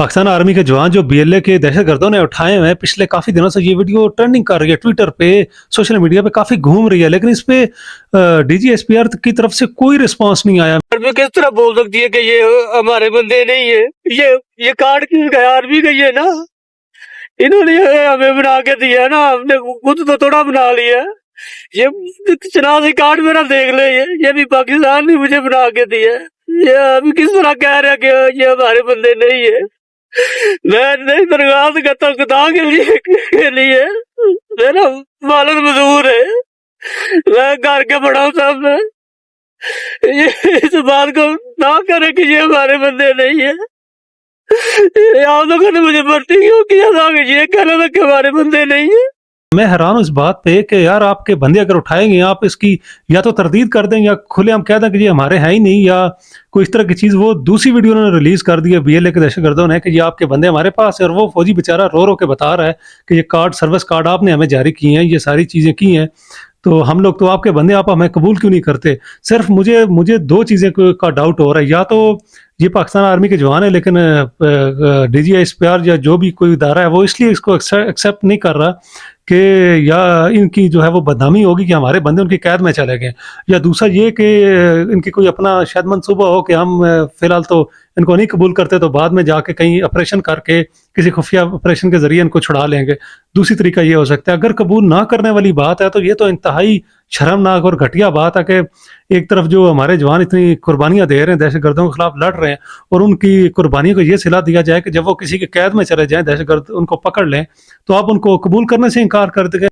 Pakistan army के जवान जो बीएलए के दहशतगर्दों ने उठाए हुए हैं, पिछले काफ़ी दिनों से ये वीडियो ट्रेंडिंग कर रही है, ट्विटर पे, सोशल मीडिया पे काफ़ी घूम रही है, लेकिन इस पे डीजीएसपीआर की तरफ से कोई रिस्पांस नहीं आया। आर्मी किस तरह बोल सकती है कि ये हमारे बंदे नहीं है? ये कार्ड क्यों गया? आर्मी का ये ना, इन्होंने ये हमें बना के दिया ना, हमने खुद तो थोड़ा बना लिया। ये शनाख्ती कार्ड मेरा देख ले, ये भी पाकिस्तान ने मुझे बना के दिया। ये अभी किस तरह कह रहे हैं कि ये हमारे बंदे नहीं है? मैं नहीं दरगाह करता खुदा के लिए मेरा मालिक मजदूर है, मैं घर के बड़ा हूँ साहब। मैं ये इस बात को ना करे कि ये हमारे बंदे नहीं है। आप लोगों ने मुझे भर्ती क्यों किया था कि ये कहना था कि हमारे बंदे नहीं है? मैं हैरान हूँ इस बात पे कि यार आपके बंदे अगर उठाएंगे आप इसकी या तो तरदीद कर दें या खुलेआम कह दें कि ये हमारे हैं ही नहीं, या कोई इस तरह की चीज़। वो दूसरी वीडियो उन्होंने रिलीज़ कर दी है बीएलए के दहशतगर्दों ने कि ये आपके बंदे हमारे पास है, और वो फौजी बेचारा रो रो के बता रहा है कि ये कार्ड, सर्विस कार्ड आपने हमें जारी किए हैं, ये सारी चीज़ें की हैं, तो हम लोग तो आपके बंदे, आप हमें कबूल क्यों नहीं करते। सिर्फ मुझे दो चीज़ें का डाउट हो रहा है, या तो ये पाकिस्तान आर्मी के जवान है लेकिन डीजीएसपीआर या जो भी कोई इदारा है वो इसलिए इसको एक्सेप्ट नहीं कर रहा कि या इनकी जो है वो बदनामी होगी कि हमारे बंदे उनकी कैद में चले गए, या दूसरा ये कि इनकी कोई अपना शायद मंसूबा हो कि हम फिलहाल तो इनको नहीं कबूल करते, तो बाद में जाके कहीं ऑपरेशन करके किसी खुफिया ऑपरेशन के जरिए इनको छुड़ा लेंगे। दूसरी तरीका ये हो सकता है। अगर कबूल ना करने वाली बात है तो ये तो इंतहाई शर्मनाक और घटिया बात है कि एक तरफ जो हमारे जवान इतनी कुर्बानियां दे रहे हैं, दहशतगर्दों के खिलाफ लड़ रहे हैं, और उनकी कुर्बानी को ये सिला दिया जाए कि जब वो किसी की कैद में चले जाएं, दहशतगर्द उनको पकड़ लें, तो आप उनको कबूल करने से इनकार कर देंगे।